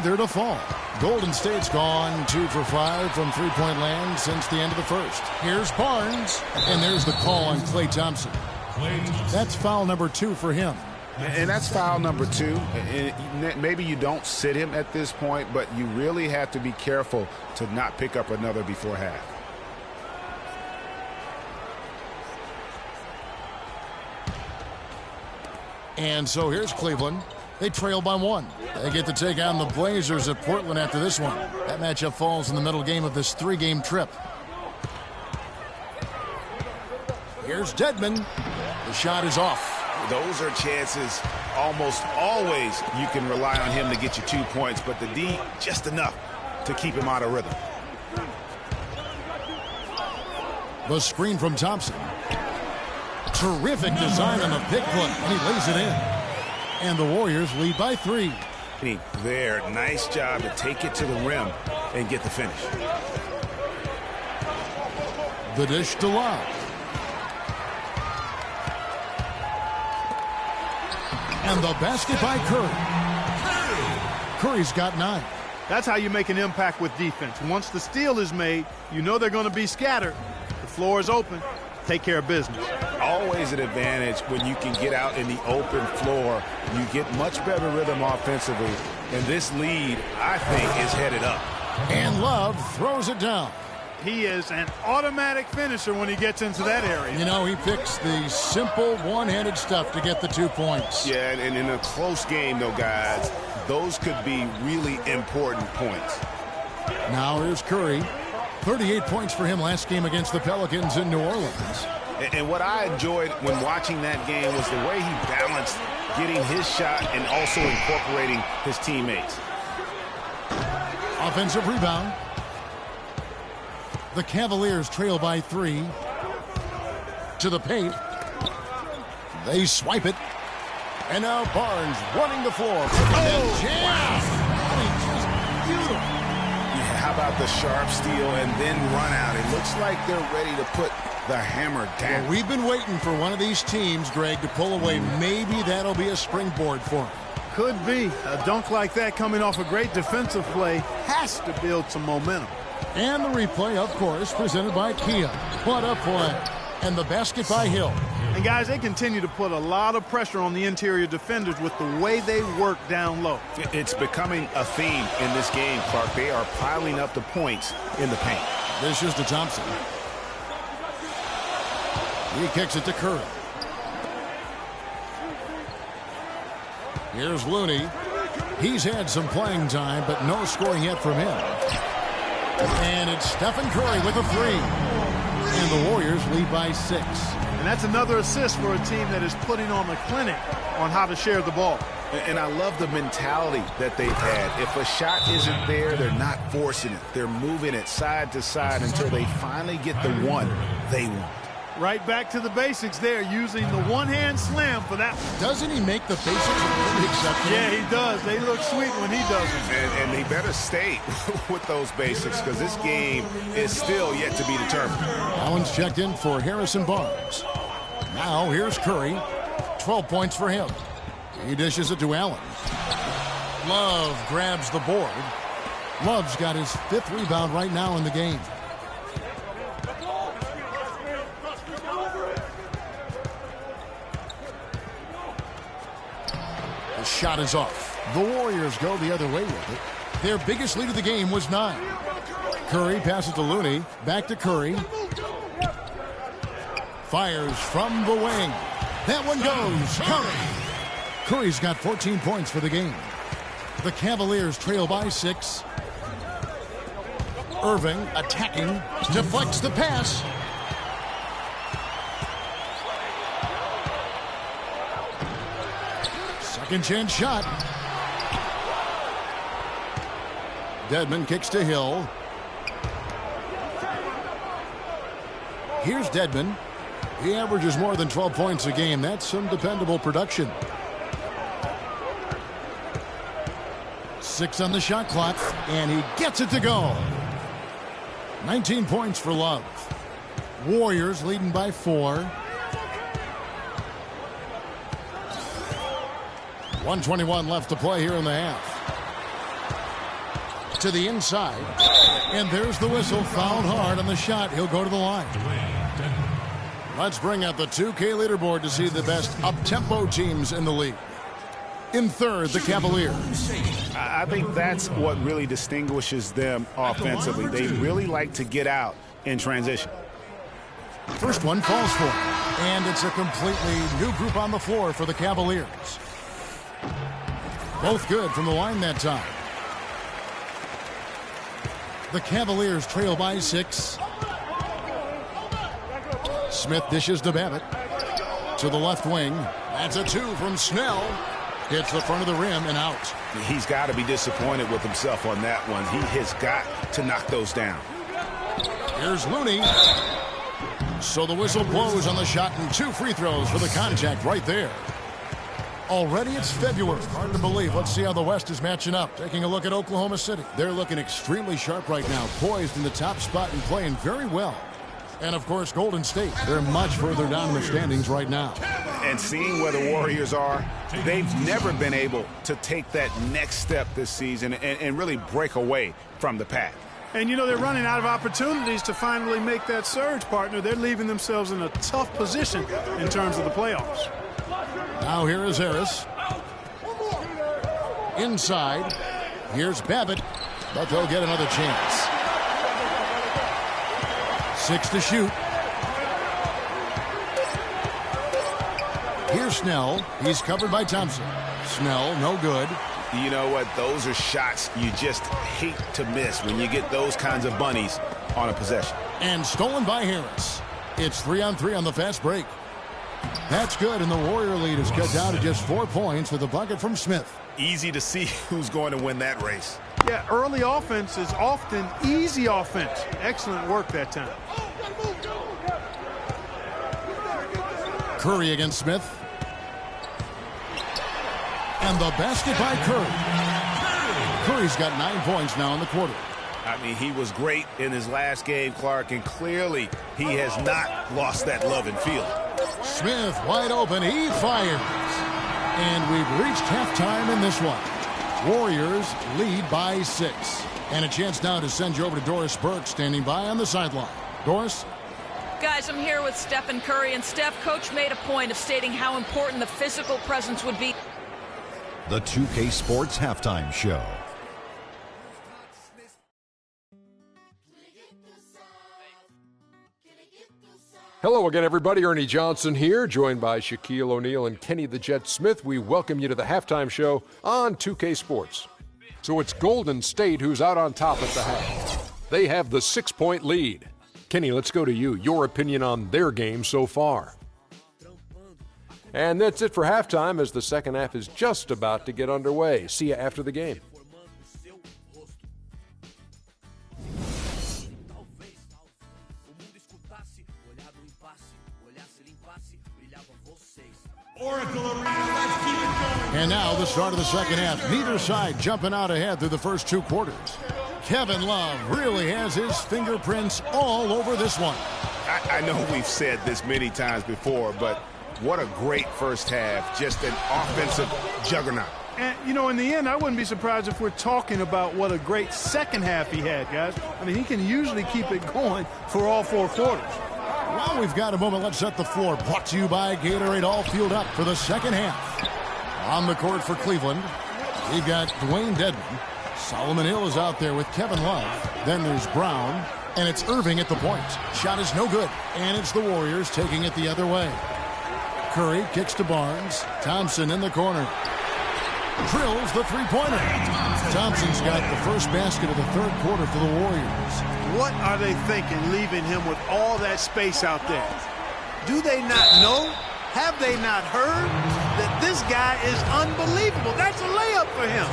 breather to fall. Golden State's gone 2 for 5 from three-point land since the end of the first. Here's Barnes, and there's the call on Klay Thompson. That's foul number 2 for him. And that's foul number 2. And maybe you don't sit him at this point, but you really have to be careful to not pick up another before half. And so here's Cleveland. They trail by 1. They get to take on the Blazers at Portland after this one. That matchup falls in the middle game of this 3-game trip. Here's Dedmon. The shot is off. Those are chances almost always you can rely on him to get you 2 points, but the D just enough to keep him out of rhythm. The screen from Thompson. Terrific design on the pick play, and he lays it in. And the Warriors lead by 3. There, nice job to take it to the rim and get the finish. The dish to Love. And the basket by Curry. Curry's got 9. That's how you make an impact with defense. Once the steal is made, you know they're going to be scattered. The floor is open. Take care of business. Always an advantage when you can get out in the open floor. You get much better rhythm offensively. And this lead, I think, is headed up. And Love throws it down. He is an automatic finisher when he gets into that area. You know, he picks the simple one-handed stuff to get the 2 points. Yeah, and in a close game, though, guys, those could be really important points. Now here's Curry. 38 points for him last game against the Pelicans in New Orleans. And what I enjoyed when watching that game was the way he balanced getting his shot and also incorporating his teammates. Offensive rebound. The Cavaliers trail by 3. To the paint. They swipe it. And now Barnes running the floor. Oh, jam. wow. Just beautiful. Yeah, how about the sharp steal and then run out? It looks like they're ready to put the hammer down. Well, we've been waiting for one of these teams, Greg, to pull away. Maybe that'll be a springboard for them. Could be. A dunk like that coming off a great defensive play has to build some momentum. And the replay, of course, presented by Kia. What a play. And the basket by Hill. And, guys, they continue to put a lot of pressure on the interior defenders with the way they work down low. It's becoming a theme in this game, Clark. They are piling up the points in the paint. This is to Thompson. He kicks it to Curry. Here's Looney. He's had some playing time, but no scoring yet from him. And it's Stephen Curry with a 3. And the Warriors lead by 6. And that's another assist for a team that is putting on a clinic on how to share the ball. And I love the mentality that they've had. If a shot isn't there, they're not forcing it. They're moving it side to side until they finally get the one they want. Right back to the basics there, using the one-hand slam for that. Doesn't he make the basics really acceptable? Yeah, he does. They look sweet when he does it. And he better stay with those basics because this game is still yet to be determined. Allen's checked in for Harrison Barnes. Now here's Curry. 12 points for him. He dishes it to Allen. Love grabs the board. Love's got his 5th rebound right now in the game. The shot is off. The Warriors go the other way with it. Their biggest lead of the game was 9. Curry passes to Looney. Back to Curry. Fires from the wing. That one goes. Curry. Curry's got 14 points for the game. The Cavaliers trail by 6. Irving attacking. Deflects the pass. Second chance shot. Dedmon kicks to Hill. Here's Dedmon. He averages more than 12 points a game. That's some dependable production. 6 on the shot clock, and he gets it to go. 19 points for Love. Warriors leading by 4. 1:21 left to play here in the half. to the inside. And there's the whistle. Fouled hard on the shot. He'll go to the line. Let's bring out the 2K leaderboard to see the best up-tempo teams in the league. In third, the Cavaliers. I think that's what really distinguishes them offensively. They really like to get out in transition. First one falls for him. And it's a completely new group on the floor for the Cavaliers. Both good from the line that time. The Cavaliers trail by 6. Smith dishes to Babbitt. To the left wing. That's a 2 from Snell. Hits the front of the rim and out. He's got to be disappointed with himself on that one. He has got to knock those down. Here's Looney. So the whistle blows on the shot and 2 free throws for the contact right there. Already it's February. Hard to believe. Let's see how the West is matching up. Taking a look at Oklahoma City. They're looking extremely sharp right now. Poised in the top spot and playing very well. And, of course, Golden State. They're much further down in the standings right now. And seeing where the Warriors are, they've never been able to take that next step this season and really break away from the pack. And, you know, they're running out of opportunities to finally make that surge, partner. They're leaving themselves in a tough position in terms of the playoffs. Now here is Harris. Inside. Here's Babbitt. But they'll get another chance. 6 to shoot. Here's Snell. He's covered by Thompson. Snell, no good. You know what? Those are shots you just hate to miss when you get those kinds of bunnies on a possession. And stolen by Harris. It's 3-on-3 on the fast break. That's good, and the Warrior lead is cut down to just 4 points with a bucket from Smith. Easy to see who's going to win that race. Yeah, early offense is often easy offense. Excellent work that time. Curry against Smith. And the basket by Curry. Curry's got 9 points now in the quarter. I mean, he was great in his last game, Clark, and clearly he has not lost that love and feel. Smith wide open. He fires. And we've reached halftime in this one. Warriors lead by 6. And a chance now to send you over to Doris Burke standing by on the sideline. Doris? Guys, I'm here with Stephen Curry. And Steph, Coach made a point of stating how important the physical presence would be. The 2K Sports Halftime Show. Hello again, everybody. Ernie Johnson here, joined by Shaquille O'Neal and Kenny the Jet Smith. We welcome you to the halftime show on 2K Sports. So it's Golden State who's out on top at the half. They have the 6-point lead. Kenny, let's go to you. Your opinion on their game so far. And that's it for halftime as the second half is just about to get underway. See you after the game. And now the start of the second half. Neither side jumping out ahead through the first 2 quarters. Kevin Love really has his fingerprints all over this one. I know we've said this many times before, but what a great first half. Just an offensive juggernaut. And, you know, in the end, I wouldn't be surprised if we're talking about what a great second half he had, guys. I mean, he can usually keep it going for all 4 quarters. Well, we've got a moment. Let's set the floor. Brought to you by Gatorade. All fueled up for the second half. On the court for Cleveland, we've got Dwayne Dedman. Solomon Hill is out there with Kevin Love. Then there's Brown, and it's Irving at the point. Shot is no good, and it's the Warriors taking it the other way. Curry kicks to Barnes. Thompson in the corner. Drills the three-pointer. Thompson's got the first basket of the third quarter for the Warriors. What are they thinking, leaving him with all that space out there? Do they not know? Have they not heard that this guy is unbelievable? That's a layup for him.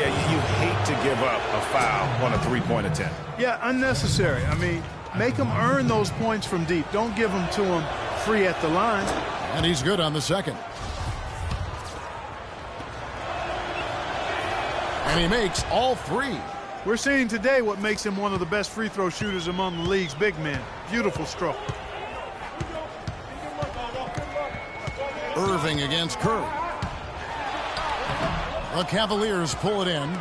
Yeah, you hate to give up a foul on a three-point attempt. Yeah, unnecessary. I mean, make him earn those points from deep. Don't give them to him free at the line. And he's good on the second. And he makes all 3. We're seeing today what makes him one of the best free throw shooters among the league's big men. Beautiful stroke. Irving against Curry. The Cavaliers pull it in.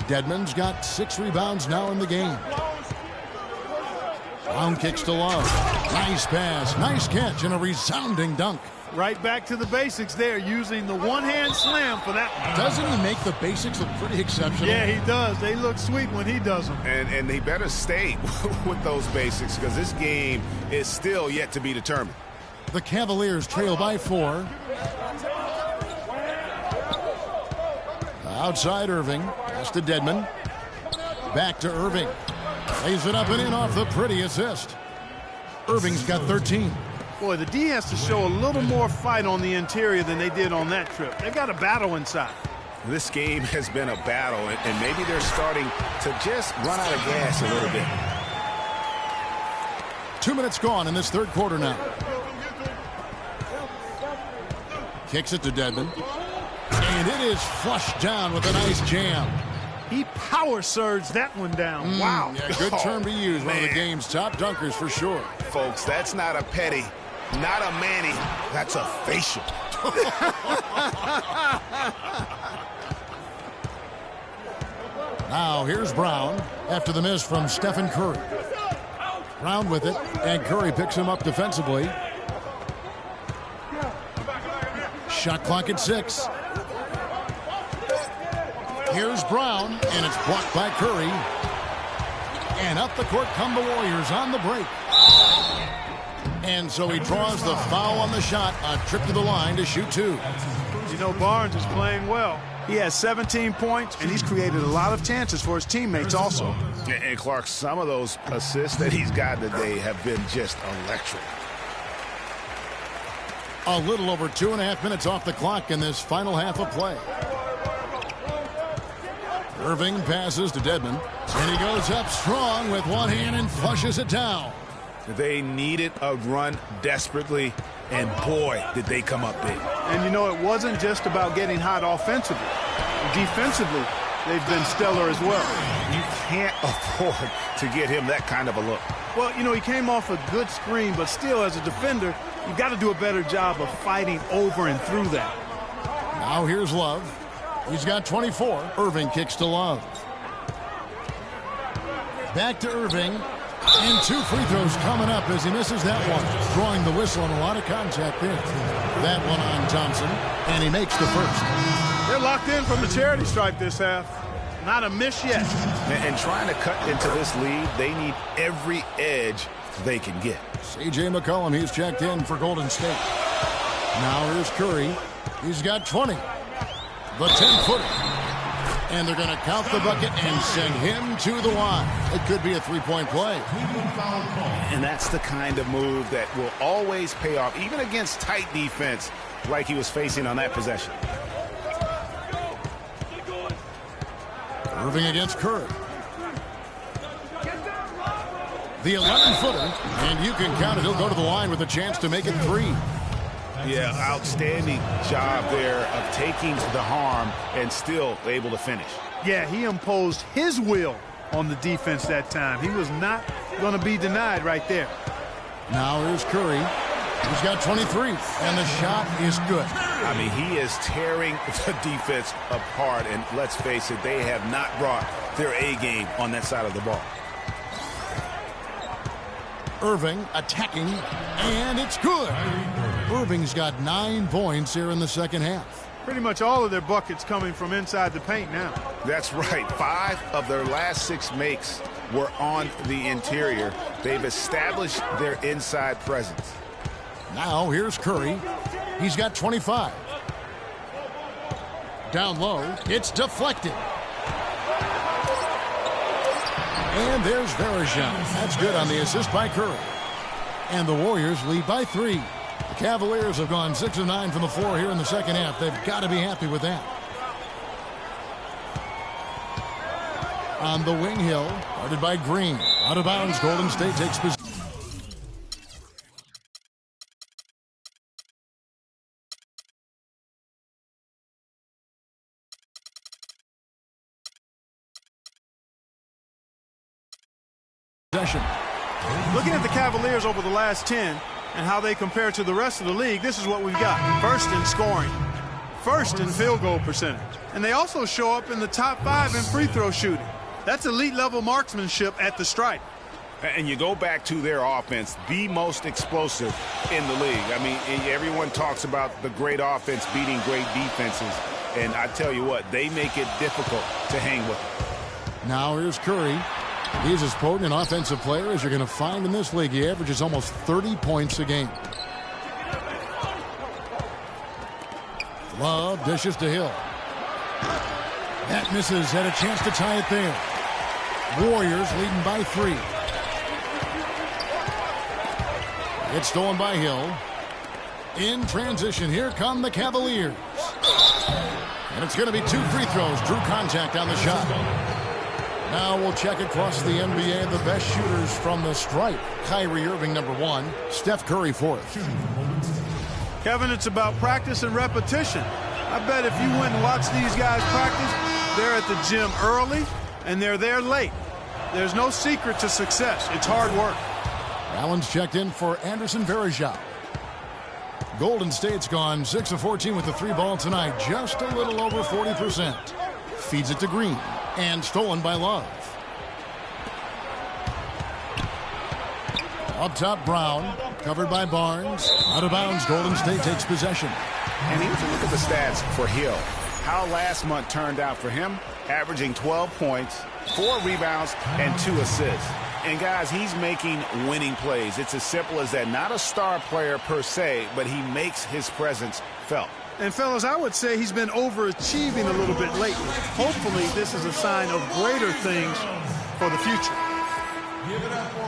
Dedmon's got 6 rebounds now in the game. Brown kicks to Love. Nice pass, nice catch, and a resounding dunk. Right back to the basics there, using the one-hand slam for that one. Doesn't he make the basics look pretty exceptional? Yeah, he does. They look sweet when he does them. And he better stay with those basics because this game is still yet to be determined. The Cavaliers trail by 4. Outside Irving. Pass to Dedmon. Back to Irving. Lays it up and in off the pretty assist. Irving's got 13. Boy, the D has to show a little more fight on the interior than they did on that trip. They've got a battle inside. This game has been a battle, and maybe they're starting to just run out of gas a little bit. 2 minutes gone in this third quarter now. Kicks it to Dedmon. And it is flushed down with a nice jam. He power surged that one down. Wow. Yeah, good term to use. One of the game's top dunkers for sure. Folks, that's not a petty, not a Manny. That's a facial. Now here's Brown after the miss from Stephen Curry. Brown with it, and Curry picks him up defensively. Shot clock at 6. Here's Brown, and it's blocked by Curry. And up the court come the Warriors on the break. And so he draws the foul on the shot, a trip to the line to shoot 2. You know, Barnes is playing well. He has 17 points, and he's created a lot of chances for his teammates also. And Clark, some of those assists that he's gotten today have been just electric. A little over 2.5 minutes off the clock in this final half of play. Irving passes to Dedmon, and he goes up strong with one hand and flushes it down. They needed a run desperately, and boy, did they come up big. And you know, it wasn't just about getting hot offensively. Defensively, they've been stellar as well. You can't afford to get him that kind of a look. Well, you know, he came off a good screen, but still, as a defender, you've got to do a better job of fighting over and through that. Now here's Love. He's got 24. Irving kicks to Love. Back to Irving. And 2 free throws coming up as he misses that one. Drawing the whistle and a lot of contact there. That one on Thompson. And he makes the first. They're locked in from the charity stripe this half. Not a miss yet. And trying to cut into this lead, they need every edge they can get. C.J. McCollum, he's checked in for Golden State. Now here's Curry. He's got 20. The 10-footer. And they're going to count the bucket and send him to the line. It could be a 3-point play. And that's the kind of move that will always pay off, even against tight defense like he was facing on that possession. Irving against Curry. The 11-footer, and you can count it. He'll go to the line with a chance to make it 3. Yeah, outstanding job there of taking the harm and still able to finish. Yeah, he imposed his will on the defense that time. He was not going to be denied right there. Now here's Curry. He's got 23, and the shot is good. I mean, he is tearing the defense apart, and let's face it, they have not brought their A game on that side of the ball. Irving attacking, and it's good. Irving's got 9 points here in the second half. Pretty much all of their buckets coming from inside the paint now. That's right. 5 of their last 6 makes were on the interior. They've established their inside presence. Now here's Curry. He's got 25. Down low, it's deflected. And there's Verejao. That's good on the assist by Curry. And the Warriors lead by 3. The Cavaliers have gone 6 of 9 from the floor here in the second half. They've got to be happy with that. On the wing hill, guarded by Green. Out of bounds, Golden State takes possession. Looking at the Cavaliers over the last 10 and how they compare to the rest of the league, this is what we've got. First in scoring, first in field goal percentage. And they also show up in the top 5 in free throw shooting. That's elite level marksmanship at the stripe. And you go back to their offense, the most explosive in the league. I mean, everyone talks about the great offense beating great defenses. And I tell you what, they make it difficult to hang with them. Now here's Curry. He's as potent an offensive player as you're going to find in this league. He averages almost 30 points a game. Love dishes to Hill. That misses. Had a chance to tie it there. Warriors leading by 3. It's stolen by Hill. In transition, here come the Cavaliers. And it's going to be 2 free throws. Drew contact on the shot. Now we'll check across the NBA the best shooters from the stripe. Kyrie Irving, number 1. Steph Curry, 4th. Kevin, it's about practice and repetition. I bet if you went and watched these guys practice, they're at the gym early and they're there late. There's no secret to success. It's hard work. Allen's checked in for Anderson Varejao. Golden State's gone 6 of 14 with the 3 ball tonight. Just a little over 40%. Feeds it to Green. And stolen by Love. Up top, Brown. Covered by Barnes. Out of bounds, Golden State takes possession. And here's a look at the stats for Hill. How last month turned out for him, averaging 12 points, 4 rebounds, and 2 assists. And, guys, he's making winning plays. It's as simple as that. Not a star player per se, but he makes his presence felt. And, fellas, I would say he's been overachieving a little bit lately. Hopefully, this is a sign of greater things for the future. Give it up for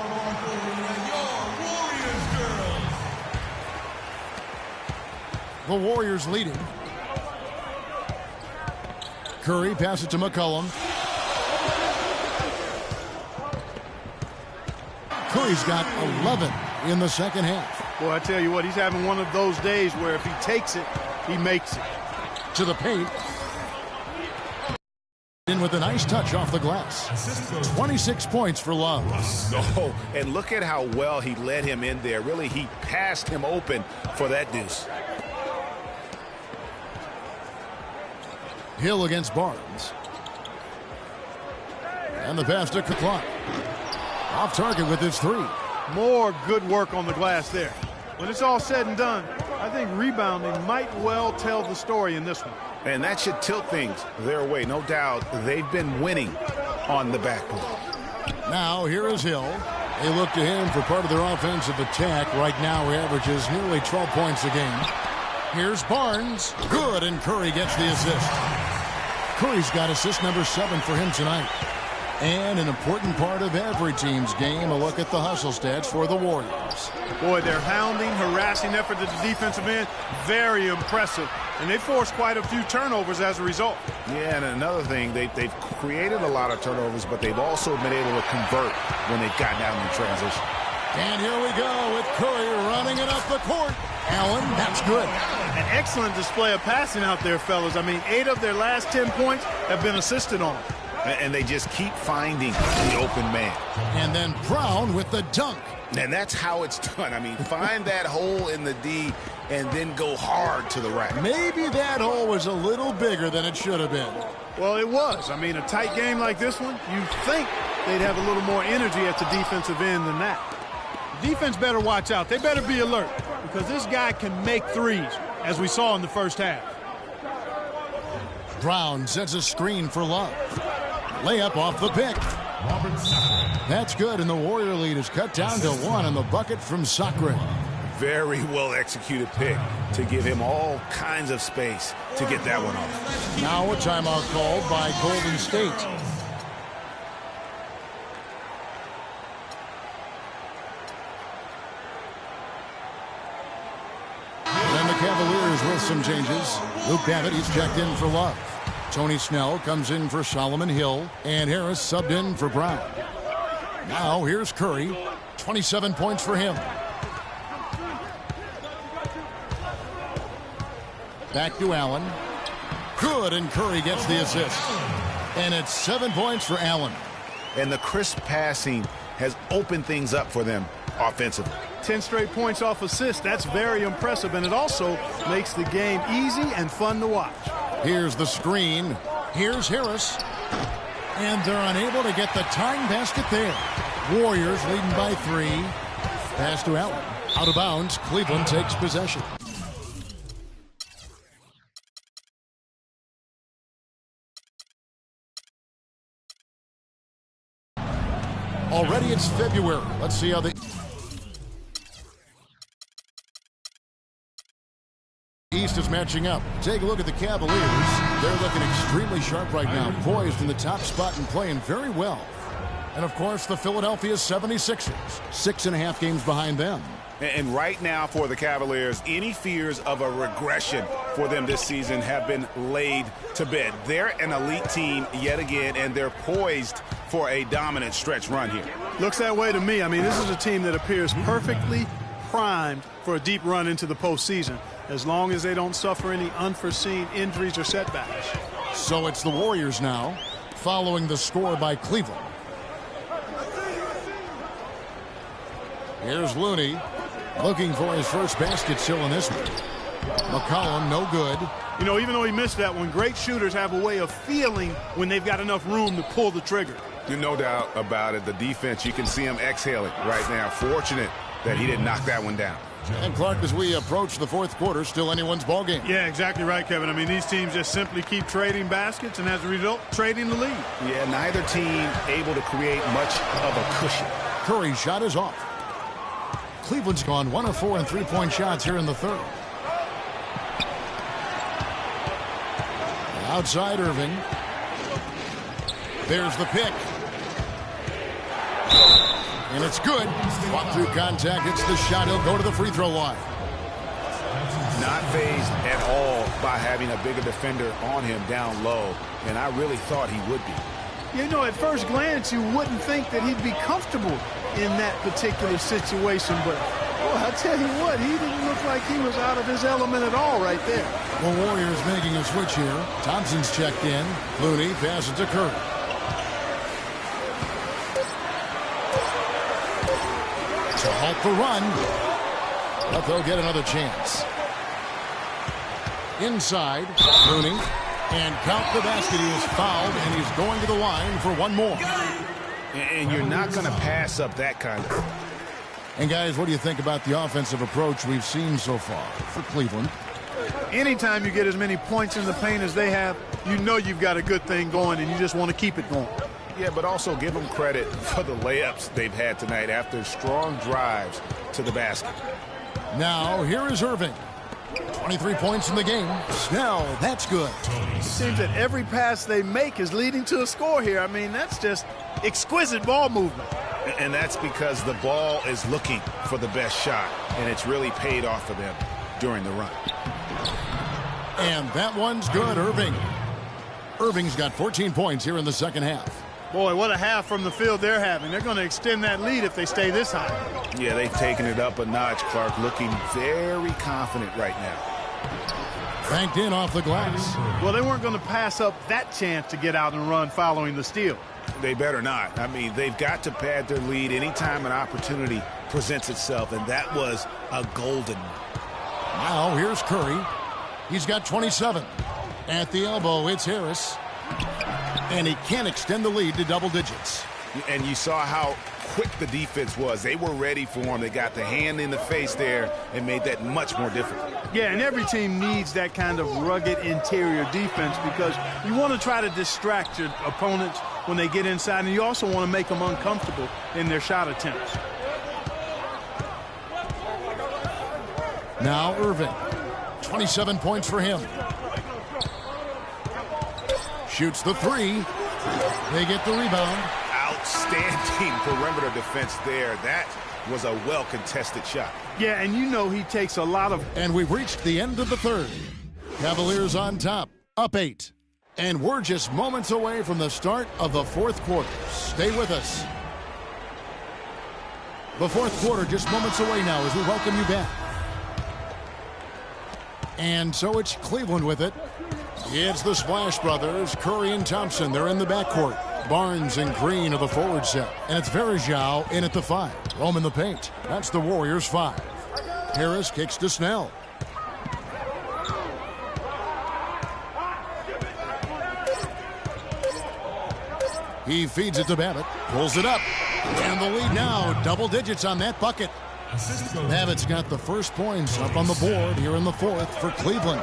your Warriors girls. The Warriors leading. Curry passes it to McCollum. Curry's got 11 in the second half. Boy, I tell you what, he's having one of those days where if he takes it, he makes it. To the paint. In with a nice touch off the glass. 26 points for Love. Oh, and look at how well he led him in there. Really, he passed him open for that deuce. Hill against Barnes. And the pass to Clark. Off target with his 3. More good work on the glass there. When it's all said and done, I think rebounding might well tell the story in this one. And that should tilt things their way. No doubt they've been winning on the backboard. Now here is Hill. They look to him for part of their offensive attack. Right now he averages nearly 12 points a game. Here's Barnes. Good, and Curry gets the assist. Curry's got assist number 7 for him tonight. And an important part of every team's game, a look at the hustle stats for the Warriors. Boy, their hounding, harassing effort at the defensive end, very impressive. And they forced quite a few turnovers as a result. Yeah, and another thing, they've created a lot of turnovers, but they've also been able to convert when they've gotten out in transition. And here we go with Curry running it up the court. Allen, that's good. An excellent display of passing out there, fellas. I mean, 8 of their last 10 points have been assisted on. And they just keep finding the open man. And then Brown with the dunk. And that's how it's done. I mean, find that hole in the D and then go hard to the rack. Maybe that hole was a little bigger than it should have been. Well, it was. I mean, a tight game like this one, you'd think they'd have a little more energy at the defensive end than that. The defense better watch out. They better be alert because this guy can make threes, as we saw in the first half. Brown sets a screen for Love. Layup off the pick. That's good, and the Warrior lead is cut down to 1 on the bucket from Sacre. Very well executed pick to give him all kinds of space to get that one off. Now a timeout called by Golden State. And the Cavaliers with some changes. Luke Babbitt, he's checked in for Love. Tony Snell comes in for Solomon Hill, and Harris subbed in for Brown. Now here's Curry, 27 points for him. Back to Allen. Good, and Curry gets the assist. And it's 7 points for Allen. And the crisp passing has opened things up for them offensively. 10 straight points off assists. That's very impressive, and it also makes the game easy and fun to watch. Here's the screen. Here's Harris. And they're unable to get the tying basket there. Warriors leading by 3. Pass to Allen. Out of bounds. Cleveland takes possession. Already it's February. Let's see how the East is matching up. Take a look at the Cavaliers. They're looking extremely sharp right now, poised in the top spot and playing very well. And, of course, the Philadelphia 76ers, 6.5 games behind them. And right now for the Cavaliers, any fears of a regression for them this season have been laid to bed. They're an elite team yet again, and they're poised for a dominant stretch run here. Looks that way to me. I mean, this is a team that appears perfectly primed for a deep run into the postseason, as long as they don't suffer any unforeseen injuries or setbacks. So it's the Warriors now, following the score by Cleveland. Here's Looney, looking for his first basket still in this one. McCollum, no good. You know, even though he missed that one, great shooters have a way of feeling when they've got enough room to pull the trigger. No doubt about it. The defense, you can see him exhaling right now. Fortunate that he didn't knock that one down. And Clark, as we approach the fourth quarter, still anyone's ball game. Yeah, exactly right, Kevin. I mean, these teams just simply keep trading baskets and as a result, trading the lead. Yeah, neither team able to create much of a cushion. Curry's shot is off. Cleveland's gone 1 of 4 in three-point shots here in the third. Outside Irving. There's the pick. And it's good. Fought through contact. It's the shot. He'll go to the free throw line. Not fazed at all by having a bigger defender on him down low. And I really thought he would be. You know, at first glance, you wouldn't think that he'd be comfortable in that particular situation. But, well, I tell you what, he didn't look like he was out of his element at all right there. The Warriors making a switch here. Thompson's checked in. Looney passes to Curry. To halt the run. But they'll get another chance. Inside, Looney. And count the basket. He is fouled, and he's going to the line for one more. And you're not going to pass up that kind of. And, guys, what do you think about the offensive approach we've seen so far for Cleveland? Anytime you get as many points in the paint as they have, you know you've got a good thing going, and you just want to keep it going. Yeah, but also give them credit for the layups they've had tonight after strong drives to the basket. Now, here is Irving. 23 points in the game. Snell, that's good. It seems that every pass they make is leading to a score here. I mean, that's just exquisite ball movement. And that's because the ball is looking for the best shot, and it's really paid off for them during the run. And that one's good, Irving. Irving's got 14 points here in the second half. Boy, what a half from the field they're having. They're going to extend that lead if they stay this high. Yeah, they've taken it up a notch, Clark, looking very confident right now. Banked in off the glass. Well, they weren't going to pass up that chance to get out and run following the steal. They better not. I mean, they've got to pad their lead anytime an opportunity presents itself, and that was a golden one. Now, here's Curry. He's got 27. At the elbow, it's Harris. And he can't extend the lead to double digits. And you saw how quick the defense was. They were ready for him. They got the hand in the face there and made that much more difficult. Yeah, and every team needs that kind of rugged interior defense because you want to try to distract your opponents when they get inside, and you also want to make them uncomfortable in their shot attempts. Now Irving. 27 points for him. Shoots the three. They get the rebound. Outstanding perimeter defense there. That was a well-contested shot. Yeah, and you know he takes a lot of... And we've reached the end of the third. Cavaliers on top, up 8. And we're just moments away from the start of the fourth quarter. Stay with us. The fourth quarter just moments away now as we welcome you back. And so it's Cleveland with it. It's the Splash Brothers, Curry and Thompson. They're in the backcourt. Barnes and Green are the forward set. And it's Verjao in at the 5. Rome in the paint. That's the Warriors' 5. Harris kicks to Snell. He feeds it to Babbitt. Pulls it up. And the lead now, double digits on that bucket. Babbitt's got the first points up on the board here in the 4th for Cleveland.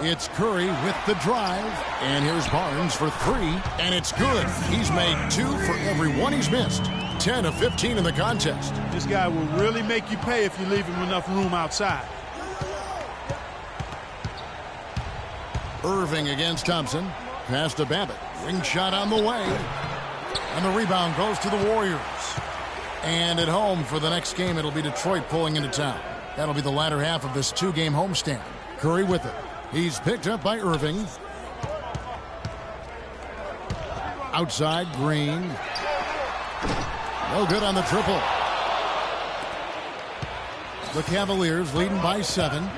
It's Curry with the drive. And here's Barnes for 3. And it's good. He's made 2 for every one he's missed. 10 of 15 in the contest. This guy will really make you pay if you leave him enough room outside. Irving against Thompson. Pass to Babbitt. Ring shot on the way. And the rebound goes to the Warriors. And at home for the next game, it'll be Detroit pulling into town. That'll be the latter half of this 2-game homestand. Curry with it. He's picked up by Irving. Outside, Green. No good on the triple. The Cavaliers leading by 7.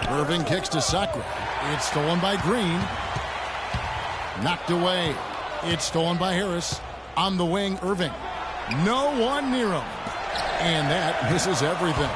Irving kicks to Sakura. It's stolen by Green. Knocked away. It's stolen by Harris. On the wing, Irving. No one near him. And that misses everything.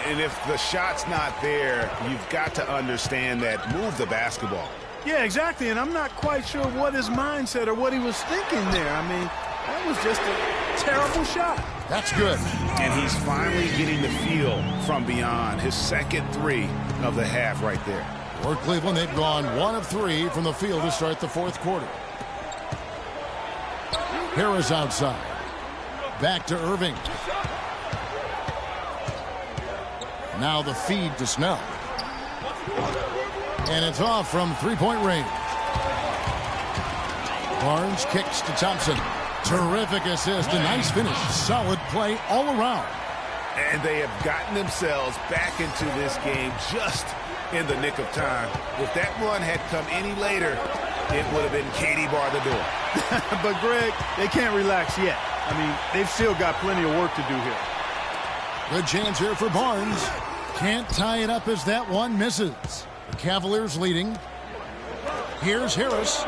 And if the shot's not there, you've got to understand that. Move the basketball. Yeah, exactly. And I'm not quite sure what his mindset or what he was thinking there. I mean, that was just a terrible shot. That's good. And he's finally getting the feel from beyond. His second 3 of the half right there. For Cleveland, they've gone 1 of 3 from the field to start the 4th quarter. Harris outside. Back to Irving. Now the feed to Snell. And it's off from 3-point range. Barnes kicks to Thompson. Terrific assist. A nice finish. Solid play all around. And they have gotten themselves back into this game just in the nick of time. If that run had come any later, it would have been Katie bar the door. But, Greg, they can't relax yet. I mean, they've still got plenty of work to do here. Good chance here for Barnes. Can't tie it up as that one misses. The Cavaliers leading. Here's Harris.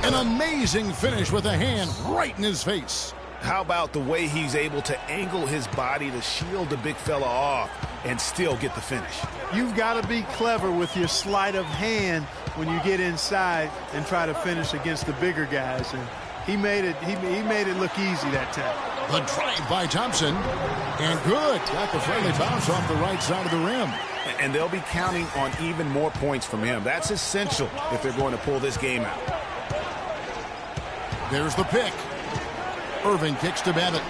An amazing finish with a hand right in his face. How about the way he's able to angle his body to shield the big fella off and still get the finish? You've got to be clever with your sleight of hand when you get inside and try to finish against the bigger guys. And he made it look easy that time. The drive by Thompson. And good. Got the friendly bounce off the right side of the rim. And they'll be counting on even more points from him. That's essential if they're going to pull this game out. There's the pick. Irving kicks to Babbitt.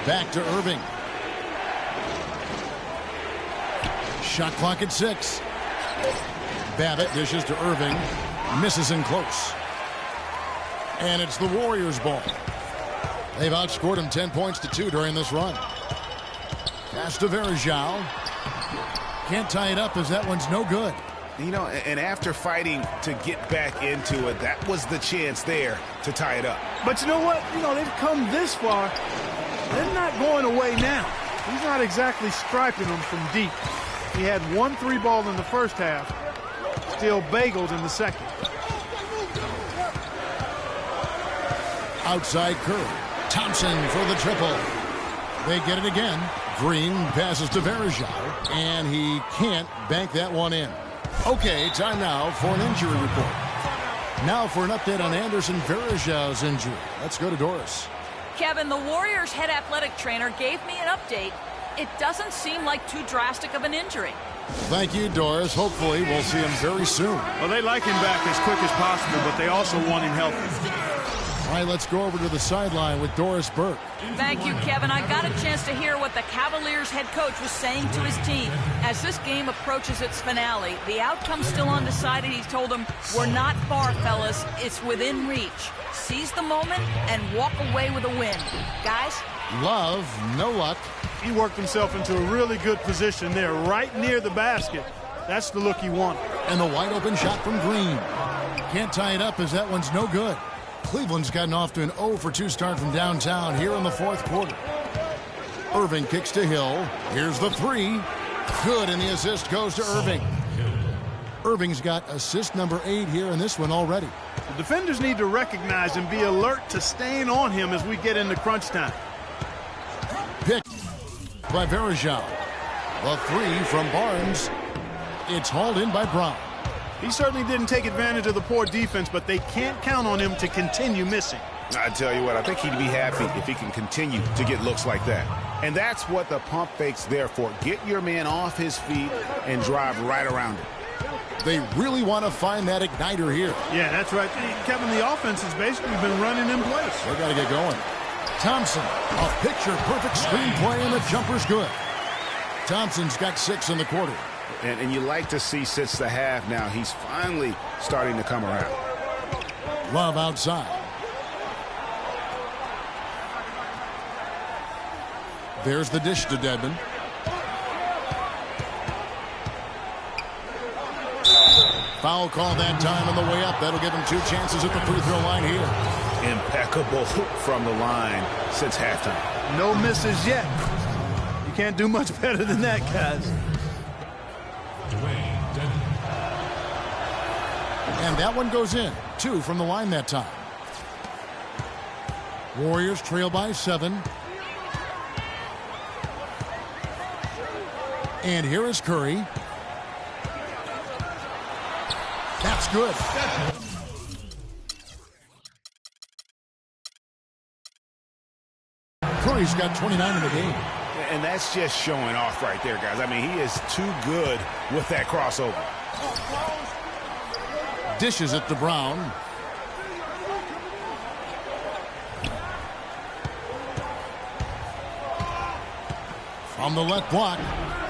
Back to Irving. Shot clock at 6. Babbitt dishes to Irving. Misses in close. And it's the Warriors' ball. They've outscored him 10 points to 2 during this run. Pass to Verjao. Can't tie it up as that one's no good. You know, and after fighting to get back into it, that was the chance there to tie it up. But you know what? You know, they've come this far. They're not going away now. He's not exactly striping them from deep. He had 1 3-ball in the first half. Still bageled in the second. Outside Curry. Thompson for the triple. They get it again. Green passes to Verjao, and he can't bank that one in. Okay, time now for an injury report. Now for an update on Anderson Verjao's injury. Let's go to Doris. Kevin, the Warriors' head athletic trainer gave me an update. It doesn't seem like too drastic of an injury. Thank you, Doris. Hopefully we'll see him very soon. Well, they like him back as quick as possible, but they also want him healthy. All right, let's go over to the sideline with Doris Burke. Thank you, Kevin. I got a chance to hear what the Cavaliers head coach was saying to his team. As this game approaches its finale, the outcome's still undecided. He told them, we're not far, fellas. It's within reach. Seize the moment and walk away with a win. Guys? Love, no luck. He worked himself into a really good position there, right near the basket. That's the look he wanted. And the wide open shot from Green. Can't tie it up as that one's no good. Cleveland's gotten off to an 0-for-2 start from downtown here in the 4th quarter. Irving kicks to Hill. Here's the 3. Good, and the assist goes to Irving. Irving's got assist number 8 here in this one already. The defenders need to recognize and be alert to staying on him as we get into crunch time. Pick by Varejao. The 3 from Barnes. It's hauled in by Brown. He certainly didn't take advantage of the poor defense, but they can't count on him to continue missing. I tell you what, I think he'd be happy if he can continue to get looks like that. And that's what the pump fake's there for. Get your man off his feet and drive right around him. They really want to find that igniter here. Yeah, that's right. Kevin, the offense has basically been running in place. They got to get going. Thompson, a picture-perfect screenplay, and the jumper's good. Thompson's got 6 in the quarter. And you like to see since the half now, he's finally starting to come around. Love outside. There's the dish to Dedmon. Foul call that time on the way up. That'll give him 2 chances at the free throw line here. Impeccable from the line since halftime. No misses yet. You can't do much better than that, guys. And that one goes in. 2 from the line that time. Warriors trail by 7. And here is Curry. That's good. Curry's got 29 in the game. And that's just showing off right there, guys. I mean, he is too good with that crossover. Dishes it to Brown. From the left block.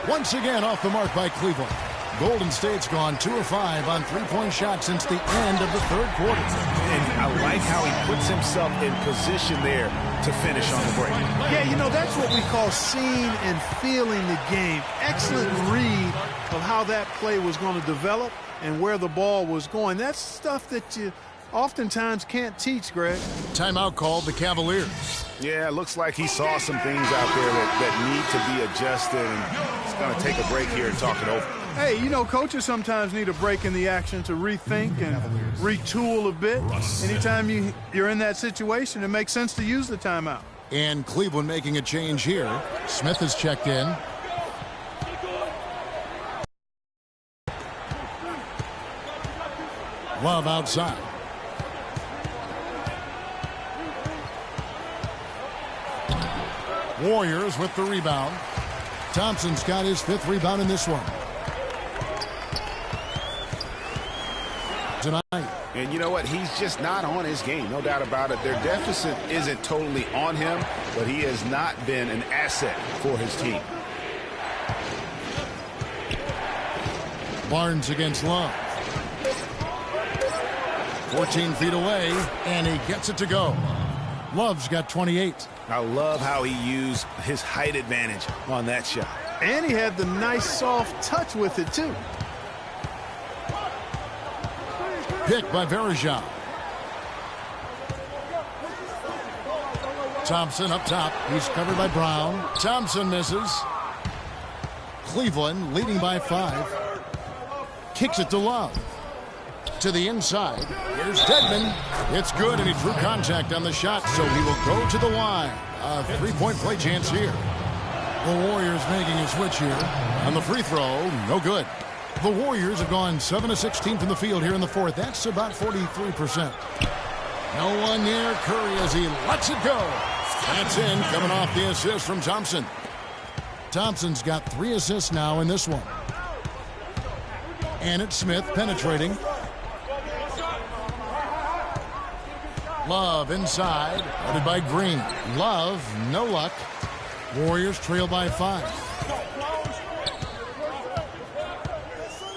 Once again off the mark by Cleveland. Golden State's gone 2 of 5 on 3-point shots since the end of the 3rd quarter. And I like how he puts himself in position there to finish on the break. Yeah, you know, that's what we call seeing and feeling the game. Excellent read of how that play was going to develop and where the ball was going. That's stuff that you oftentimes can't teach, Greg. Timeout called the Cavaliers. Yeah, it looks like he saw some things out there that need to be adjusted, and he's going to take a break here and talk it over. Hey, you know, coaches sometimes need a break in the action to rethink and retool a bit. Anytime you're in that situation, it makes sense to use the timeout. And Cleveland making a change here. Smith has checked in. Love outside. Warriors with the rebound. Thompson's got his 5th rebound in this one. Tonight. And you know what? He's just not on his game. No doubt about it. Their deficit isn't totally on him, but he has not been an asset for his team. Barnes against Love. 14 feet away, and he gets it to go. Love's got 28. I love how he used his height advantage on that shot. And he had the nice soft touch with it, too. Pick by Varejao. Thompson up top. He's covered by Brown. Thompson misses. Cleveland leading by 5. Kicks it to Love. To the inside. Here's Dedmon. It's good, and he drew contact on the shot, so he will go to the line. A 3-point play chance here. The Warriors making a switch here. On the free throw, no good. The Warriors have gone 7 of 16 from the field here in the 4th. That's about 43%. No one near Curry as he lets it go. That's in, coming off the assist from Thompson. Thompson's got 3 assists now in this one. And it's Smith penetrating. Love inside, guarded by Green. Love, no luck. Warriors trail by 5.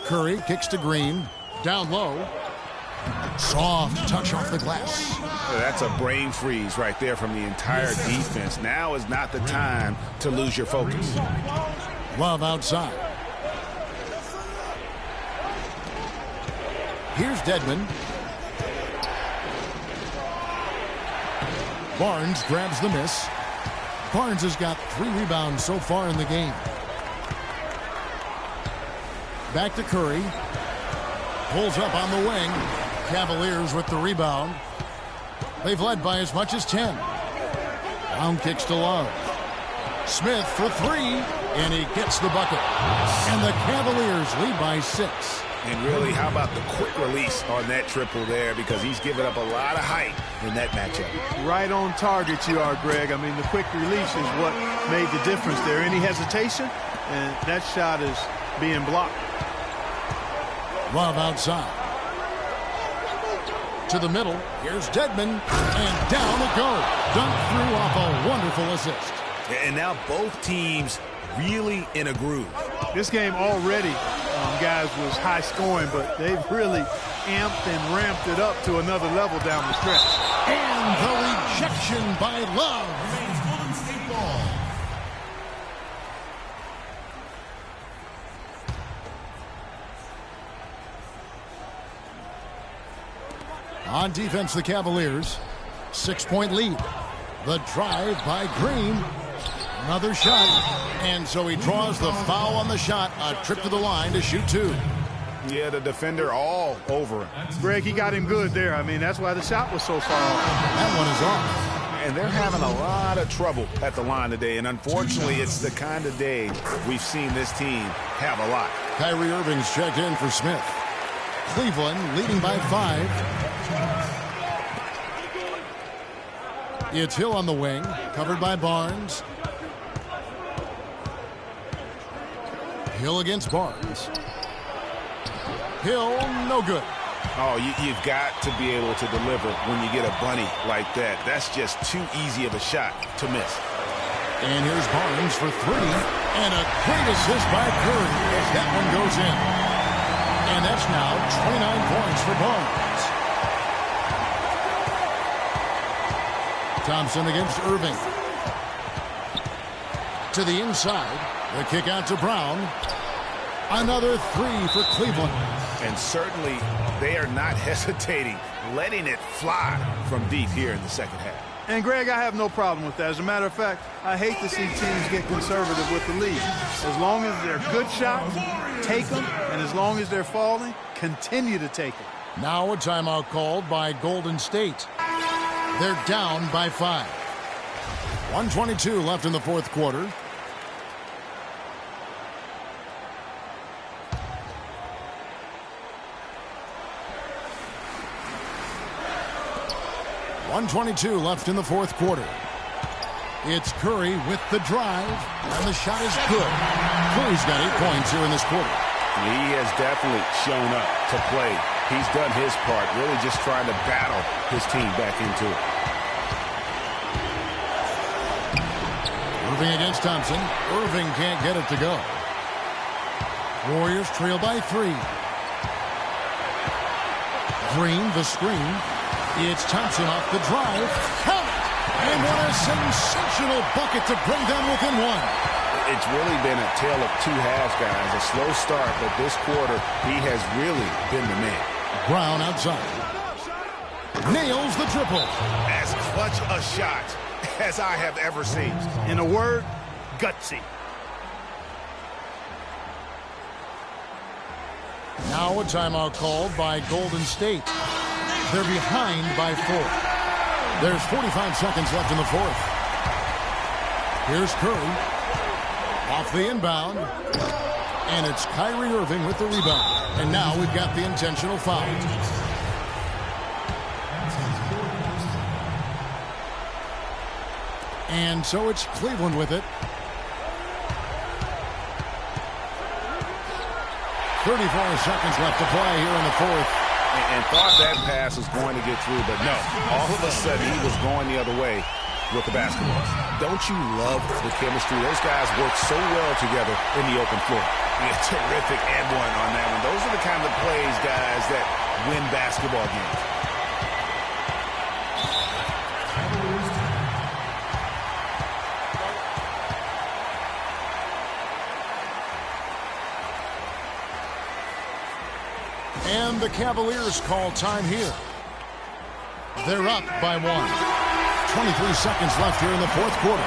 Curry kicks to Green. Down low. Soft touch off the glass. That's a brain freeze right there from the entire defense. Now is not the time to lose your focus. Love outside. Here's Dedmon. Barnes grabs the miss. Barnes has got 3 rebounds so far in the game. back to Curry. Pulls up on the wing. Cavaliers with the rebound. They've led by as much as 10. Brown kicks to Love. Smith for three, and he gets the bucket. And the Cavaliers lead by 6. And really, how about the quick release on that triple there, because he's given up a lot of height in that matchup. Right on target you are, Greg. I mean, the quick release is what made the difference there. Any hesitation, and that shot is being blocked. Love outside. To the middle. Here's Dedmon. And down it goes. Dunked through off a wonderful assist. And now both teams really in a groove. This game already, guys, was high scoring, but they've really amped and ramped it up to another level down the stretch. And the rejection by Love. Remains Golden State ball. On defense, the Cavaliers. 6-point lead. The drive by Green. Another shot. And so he draws the foul on the shot. A trip to the line to shoot 2. Yeah, the defender all over him. Greg, he got him good there. I mean, that's why the shot was so far off. That one is off. And they're having a lot of trouble at the line today. And unfortunately, it's the kind of day we've seen this team have a lot. Kyrie Irving's checked in for Smith. Cleveland leading by 5. It's Hill on the wing, covered by Barnes. Hill against Barnes. Hill, no good. Oh, you've got to be able to deliver when you get a bunny like that. That's just too easy of a shot to miss. And here's Barnes for 3. And a great assist by Curry as that one goes in. And that's now 29 points for Barnes. Thompson against Irving. To the inside. The kick out to Brown. Another 3 for Cleveland. And certainly they are not hesitating, letting it fly from deep here in the second half. And, Greg, I have no problem with that. As a matter of fact, I hate to see teams get conservative with the lead. As long as they're good shots, take them. And as long as they're falling, continue to take them. Now a timeout called by Golden State. They're down by 5. 1:22 left in the fourth quarter. .122 left in the fourth quarter. It's Curry with the drive, and the shot is good. Curry's got 8 points here in this quarter. He has definitely shown up to play. He's done his part, really just trying to battle his team back into it. Irving against Thompson. Irving can't get it to go. Warriors trail by 3. Green, the screen. It's Thompson off the drive. Count it! And what a sensational bucket to bring them within 1. It's really been a tale of 2 halves, guys. A slow start, but this quarter, he has really been the man. Brown outside. Nails the triple. As clutch a shot as I have ever seen. In a word, gutsy. Now a timeout called by Golden State. They're behind by 4. There's 45 seconds left in the fourth. Here's Curry. Off the inbound. And it's Kyrie Irving with the rebound. And now we've got the intentional foul. And so it's Cleveland with it. 34 seconds left to play here in the fourth. And thought that pass was going to get through, but no. All of a sudden, he was going the other way with the basketball. Don't you love the chemistry? Those guys work so well together in the open floor. Yeah, terrific and one on that one. Those are the kind of plays, guys, that win basketball games. And the Cavaliers call time here. They're up by 1. 23 seconds left here in the fourth quarter.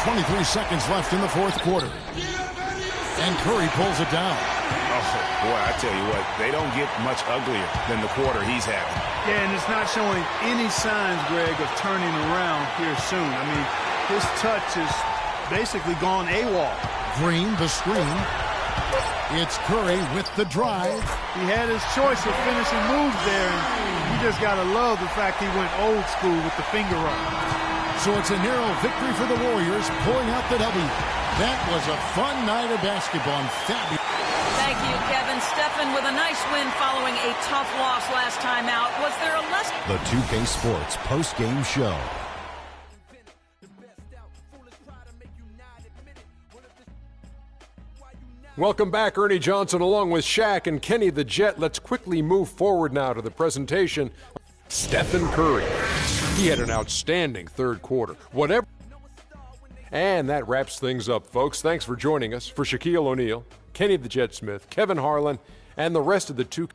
23 seconds left in the fourth quarter. And Curry pulls it down. Oh, boy, I tell you what, they don't get much uglier than the quarter he's having. Yeah, and it's not showing any signs, Greg, of turning around here soon. I mean, his touch is basically gone AWOL. Green, the screen. It's Curry with the drive. He had his choice of finishing moves there, and you just got to love the fact he went old school with the finger roll. So it's a narrow victory for the Warriors, pulling out the W. That was a fun night of basketball and fabulous. Thank you, Kevin. Stephen with a nice win following a tough loss last time out. Was there a lesson? The 2K Sports post-game show. Welcome back, Ernie Johnson, along with Shaq and Kenny the Jet. Let's quickly move forward now to the presentation. Stephen Curry. He had an outstanding third quarter. Whatever. And that wraps things up, folks. Thanks for joining us. For Shaquille O'Neal, Kenny the Jet Smith, Kevin Harlan, and the rest of the 2K